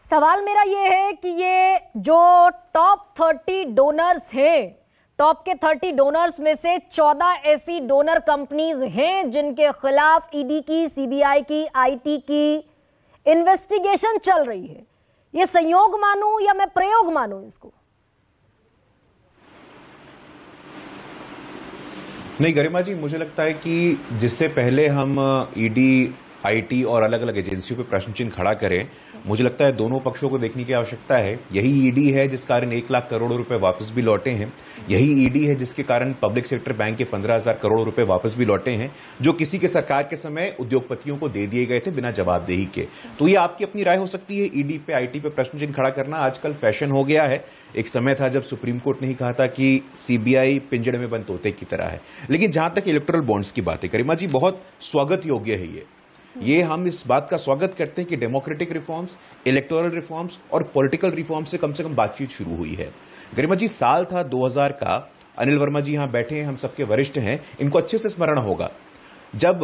सवाल मेरा ये है कि ये जो टॉप 30 डोनर्स हैं, टॉप के 30 डोनर्स में से 14 ऐसी डोनर कंपनीज हैं जिनके खिलाफ ईडी की, सीबीआई की, आईटी की इन्वेस्टिगेशन चल रही है। ये संयोग मानूं या मैं प्रयोग मानूं इसको? नहीं गरिमा जी, मुझे लगता है कि जिससे पहले हम ईडी, आईटी और अलग अलग एजेंसियों पे प्रश्न चिन्ह खड़ा करें, मुझे लगता है दोनों पक्षों को देखने की आवश्यकता है। यही ईडी है जिस कारण 1 लाख करोड़ रुपए वापस भी लौटे हैं। यही ईडी है जिसके कारण पब्लिक सेक्टर बैंक के 15,000 करोड़ रुपए वापस भी लौटे हैं, जो किसी के सरकार के समय उद्योगपतियों को दे दिए गए थे बिना जवाबदेही के। तो ये आपकी अपनी राय हो सकती है। ईडी पे, आईटी पे प्रश्न चिन्ह खड़ा करना आजकल फैशन हो गया है। एक समय था जब सुप्रीम कोर्ट ने ही कहा था कि सीबीआई पिंजड़े में बंद तोते की तरह है। लेकिन जहां तक इलेक्टोरल बॉन्ड्स की बात है गरिमा जी, बहुत स्वागत योग्य है ये हम इस बात का स्वागत करते हैं कि डेमोक्रेटिक रिफॉर्म्स, इलेक्टोरल रिफॉर्म्स और पॉलिटिकल रिफॉर्म्स से कम बातचीत शुरू हुई है। गरिमा जी, साल था 2000 का। अनिल वर्मा जी यहां बैठे हैं, हम सबके वरिष्ठ हैं, इनको अच्छे से स्मरण होगा। जब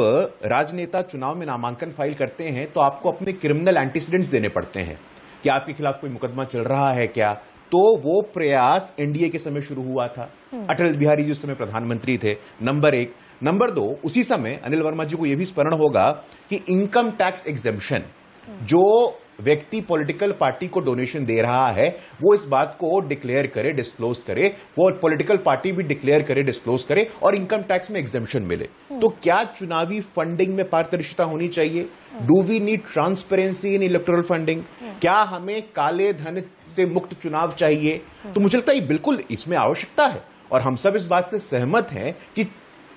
राजनेता चुनाव में नामांकन फाइल करते हैं तो आपको अपने क्रिमिनल एंटीसीडेंट्स देने पड़ते हैं कि आपके खिलाफ कोई मुकदमा चल रहा है क्या। तो वो प्रयास एनडीए के समय शुरू हुआ था। अटल बिहारी जी उस समय प्रधानमंत्री थे, नंबर 1। नंबर 2, उसी समय अनिल वर्मा जी को यह भी स्मरण होगा कि इनकम टैक्स एग्जेम्पशन, जो व्यक्ति पॉलिटिकल पार्टी को डोनेशन दे रहा है वो इस बात को डिक्लेयर करे, डिस्क्लोज करे, वो पॉलिटिकल पार्टी भी डिक्लेयर करे, डिस्क्लोज करे और इनकम टैक्स में एग्जेम्पशन मिले। तो क्या चुनावी फंडिंग में पारदर्शिता होनी चाहिए? Do we need transparency in electoral funding? क्या हमें काले धन से मुक्त चुनाव चाहिए? तो मुझे लगता है बिल्कुल इसमें आवश्यकता है और हम सब इस बात से सहमत हैं कि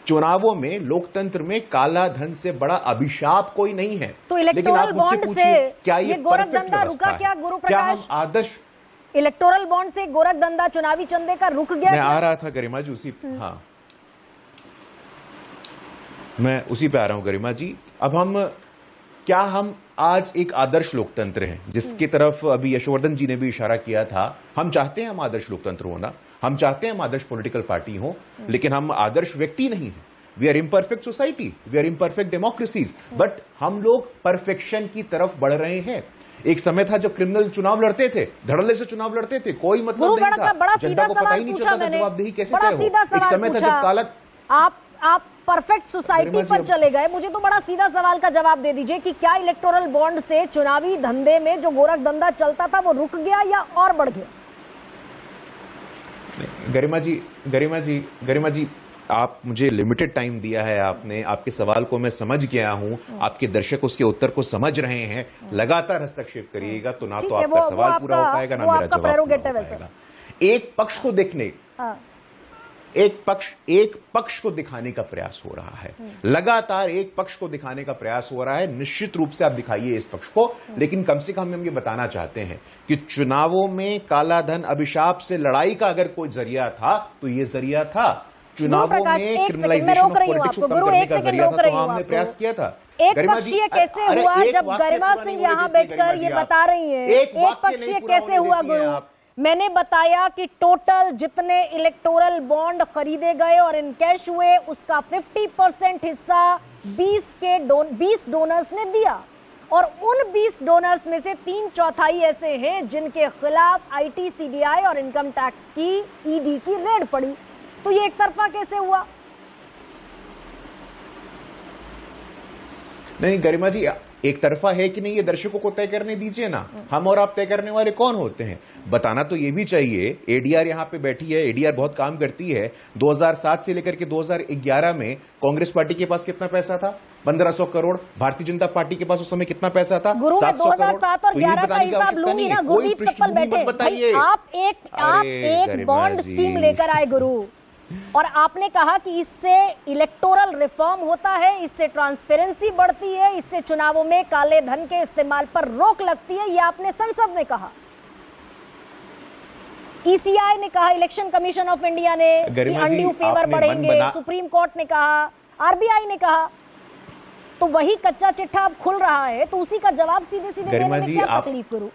चुनावों में, लोकतंत्र में काला धन से बड़ा अभिशाप कोई नहीं है। तो इलेक्टोरल बॉन्ड से क्या ये गोरखधंधा रुका क्या? गुरु प्रकाश, क्या हम आदर्श इलेक्टोरल बॉन्ड से गोरखधंधा, चुनावी चंदे का रुक गया? मैं आ रहा था गरिमा जी उसी हाँ, मैं उसी पे आ रहा हूं गरिमा जी। अब हम आज एक आदर्श लोकतंत्र है जिसकी तरफ अभी यशोवर्धन जी ने भी इशारा किया था। हम चाहते हैं हम आदर्श लोकतंत्र होना, हम चाहते हैं हम आदर्श पॉलिटिकल पार्टी हो, लेकिन हम आदर्श व्यक्ति नहीं है। We are imperfect society, we are imperfect democracies, but हम लोग परफेक्शन की तरफ बढ़ रहे हैं। एक समय था जब क्रिमिनल चुनाव लड़ते थे, धड़ल्ले से चुनाव लड़ते थे, कोई मतलब नहीं था, जनता को पता ही नहीं चलता था जवाबदेही कैसे तय हो। एक समय था जब काला आप परफेक्ट सोसाइटी पर चले गए। मुझे तो बड़ा सीधा सवाल का जवाब दे दीजिए कि क्या इलेक्टोरल बॉन्ड से चुनावी धंधे में जो गोरख धंधा चलता था वो रुक गया या और बढ़ गया? गरिमा जी, आप मुझे लिमिटेड टाइम दिया है आपने, आपके सवाल को मैं समझ गया हूं, आपके दर्शक उसके उत्तर को समझ रहे हैं। लगातार हस्तक्षेप करिएगा तो ना तो आपका सवाल पूरा हो पाएगा ना मेरा जवाब पूरा हो पाएगा। एक पक्ष को देखने, एक पक्ष को दिखाने का प्रयास हो रहा है, लगातार एक पक्ष को दिखाने का प्रयास हो रहा है। निश्चित रूप से आप दिखाइए इस पक्ष को, लेकिन कम से कम हम ये बताना चाहते हैं कि चुनावों में काला धन अभिशाप से लड़ाई का अगर कोई जरिया था तो ये जरिया था। चुनावों में क्रिमिनलाइजेशन ऑफ पॉलिटिक्स को कम करने का जरिया था, तो हमने प्रयास किया था। एक पक्षीय कैसे हुआ जब गरिमा सिंह यहाँ बैठकर ये बता रही है? एक पक्षीय कैसे हुआ गुरु? मैंने बताया कि टोटल जितने इलेक्टोरल बॉन्ड खरीदे गए और इनकैश हुए उसका 50% हिस्सा 20 डोनर्स ने दिया और उन 20 डोनर्स में से 3/4 ऐसे हैं जिनके खिलाफ आईटी, सीबीआई और इनकम टैक्स की, ईडी की रेड पड़ी। तो ये एक तरफा कैसे हुआ? नहीं गरिमा जी, एक तरफा है कि नहीं ये दर्शकों को तय करने दीजिए ना। हम और आप तय करने वाले कौन होते हैं? बताना तो ये भी चाहिए। एडीआर यहां पे बैठी है, एडीआर बहुत काम करती है। 2007 से लेकर के 2011 में कांग्रेस पार्टी के पास कितना पैसा था? 1500 करोड़। भारतीय जनता पार्टी के पास उस समय कितना पैसा था? 2007 और 11 का हिसाब लूंगी ना। गुरदीप सप्पल बैठे, आप एक बॉन्ड स्कीम लेकर आए गुरु, और आपने कहा कि इससे इलेक्टोरल रिफॉर्म होता है, इससे ट्रांसपेरेंसी बढ़ती है, इससे चुनावों में काले धन के इस्तेमाल पर रोक लगती है। यह आपने संसद में कहा, ईसीआई ने कहा, इलेक्शन कमीशन ऑफ इंडिया ने कि अनड्यू फेवर बढ़ेंगे, सुप्रीम कोर्ट ने कहा, आरबीआई ने कहा। तो वही कच्चा चिट्ठा अब खुल रहा है, तो उसी का जवाब सीधे सीधे देने में क्या तकलीफ गुरु?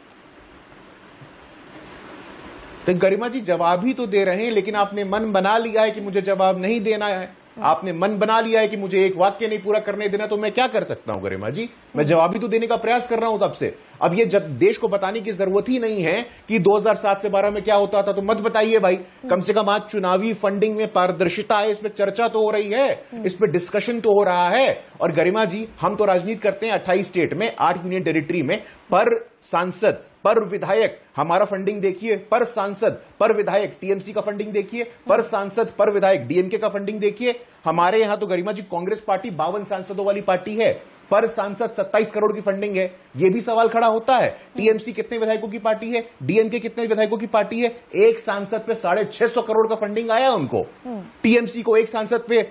तो गरिमा जी जवाब ही तो दे रहे हैं, लेकिन आपने मन बना लिया है कि मुझे जवाब नहीं देना है। आपने मन बना लिया है कि मुझे एक वाक्य नहीं पूरा करने देना, तो मैं क्या कर सकता हूं गरिमा जी? मैं जवाब भी तो देने का प्रयास कर रहा हूं तब से। अब ये जब देश को बताने की जरूरत ही नहीं है कि 2007 से 12 में क्या होता था, तो मत बताइए भाई। कम से कम आज चुनावी फंडिंग में पारदर्शिता है, इस पर चर्चा तो हो रही है, इस पर डिस्कशन तो हो रहा है। और गरिमा जी, हम तो राजनीति करते हैं 28 स्टेट में, 8 यूनियन टेरिटरी में, पर सांसद पर विधायक हमारा फंडिंग देखिए, पर सांसद पर विधायक टीएमसी का फंडिंग देखिए, पर सांसद पर विधायक डीएमके का फंडिंग देखिए। हमारे यहां तो गरिमा जी कांग्रेस पार्टी 52 सांसदों वाली पार्टी है, पर सांसद 27 करोड़ की फंडिंग है। यह भी सवाल खड़ा होता है, टीएमसी कितने विधायकों की पार्टी है, डीएमके कितने विधायकों की पार्टी है? एक सांसद पे 650 करोड़ का फंडिंग आया उनको, टीएमसी को एक सांसद पे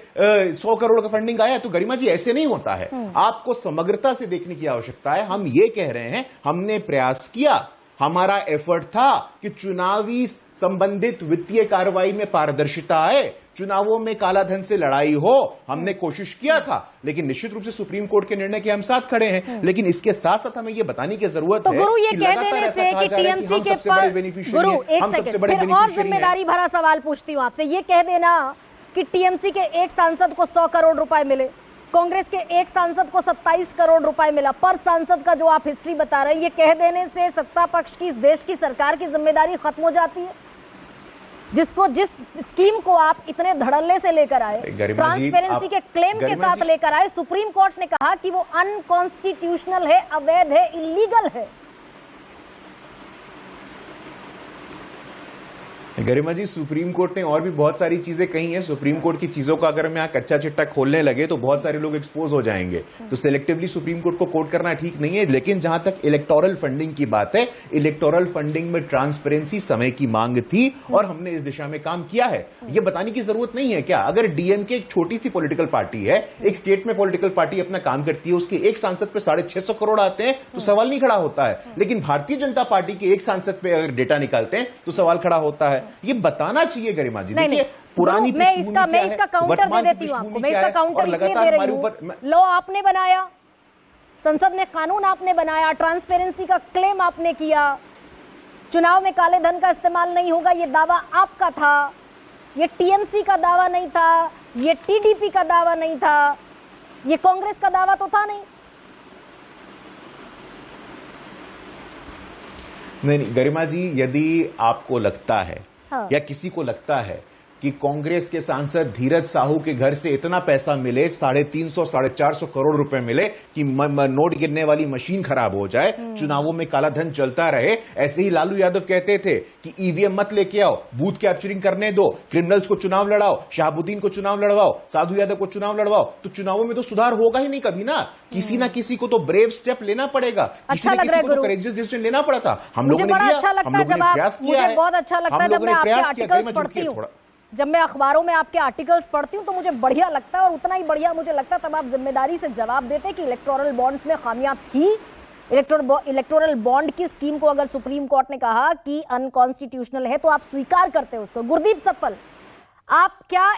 100 करोड़ का फंडिंग आया। तो गरिमा जी ऐसे नहीं होता है, आपको समग्रता से देखने की आवश्यकता है। हम ये कह रहे हैं, हमने प्रयास किया, हमारा एफर्ट था कि चुनावी संबंधित वित्तीय कार्रवाई में पारदर्शिता आए, चुनावों में कालाधन से लड़ाई हो, हमने कोशिश किया था। लेकिन निश्चित रूप से सुप्रीम कोर्ट के निर्णय के हम साथ खड़े हैं, लेकिन इसके साथ साथ हमें यह बताने की जरूरत है गुरु, ये कह देने से कि टीएमसी के पर गुरु एक सेकंड फिर और जिम्मेदारी भरा सवाल पूछती हूं आपसे। ये कह देना कि टीएमसी के एक सांसद को 100 करोड़ रुपए मिले, कांग्रेस के एक सांसद को 27 करोड़ रुपए मिला, पर सांसद का जो आप हिस्ट्री बता रहे हैं, ये कह देने से सत्ता पक्ष की, इस देश की सरकार की जिम्मेदारी खत्म हो जाती है? जिस स्कीम को आप इतने धड़ल्ले से लेकर आए, ट्रांसपेरेंसी के क्लेम के साथ लेकर आए, सुप्रीम कोर्ट ने कहा कि वो अनकॉन्स्टिट्यूशनल है, अवैध है, इलीगल है। गरिमा जी, सुप्रीम कोर्ट ने और भी बहुत सारी चीजें कही हैं। सुप्रीम कोर्ट की चीजों का अगर हम यहाँ कच्चा चिट्टा खोलने लगे तो बहुत सारे लोग एक्सपोज हो जाएंगे। तो सिलेक्टिवली सुप्रीम कोर्ट को कोट करना ठीक नहीं है। लेकिन जहां तक इलेक्टोरल फंडिंग की बात है, इलेक्टोरल फंडिंग में ट्रांसपेरेंसी समय की मांग थी और हमने इस दिशा में काम किया है। ये बताने की जरूरत नहीं है क्या? अगर डीएमके एक छोटी सी पॉलिटिकल पार्टी है, एक स्टेट में पॉलिटिकल पार्टी अपना काम करती है, उसके एक सांसद पे 650 करोड़ आते हैं तो सवाल नहीं खड़ा होता है। लेकिन भारतीय जनता पार्टी के एक सांसद पे अगर डेटा निकालते हैं तो सवाल खड़ा होता है। ये बताना चाहिए गरिमा जी। देखिए, पुरानी मैं इसका काउंटर दे देती हूं आपको। मैं इसका काउंटर इसलिए दे रही हूं, लॉ आपने बनाया, संसद में कानून आपने बनाया, ट्रांसपेरेंसी का क्लेम आपने किया, चुनाव में काले धन का इस्तेमाल नहीं होगा, ये दावा आपका था। ये टीएमसी का दावा नहीं था, ये टीडीपी का दावा नहीं था, ये कांग्रेस का दावा तो था नहीं। नहीं गरिमा जी, यदि आपको लगता है या किसी को लगता है कि कांग्रेस के सांसद धीरज साहू के घर से इतना पैसा मिले, 350 450 करोड़ रुपए मिले कि नोट गिनने वाली मशीन खराब हो जाए, चुनावों में काला धन चलता रहे। ऐसे ही लालू यादव कहते थे कि ईवीएम मत लेके आओ, बूथ कैप्चरिंग करने दो, क्रिमिनल्स को चुनाव लड़ाओ, शहाबुद्दीन को चुनाव लड़वाओ, साधु यादव को चुनाव लड़वाओ, तो चुनावों में तो सुधार होगा ही नहीं कभी ना। किसी ना किसी को तो ब्रेव स्टेप लेना पड़ेगा, किसी ना किसी को तो करेजियस डिसीजन लेना पड़ा था। हम लोगों ने किया, हम लोगों ने प्रयास किया है, बहुत अच्छा लगता है जब मैं आपके आर्टिकल्स पढ़ती हूँ, जब मैं अखबारों में आपके आर्टिकल्स पढ़ती हूँ तो मुझे बढ़िया लगता है। और उतना ही बढ़िया मुझे लगता है तब आप जिम्मेदारी से जवाब देते कि इलेक्टोरल बॉन्ड्स में खामियां थी। इलेक्टोरल बॉन्ड की स्कीम को अगर सुप्रीम कोर्ट ने कहा कि अनकॉन्स्टिट्यूशनल है तो आप स्वीकार करते उसको। गुरदीप सप्पल, आप क्या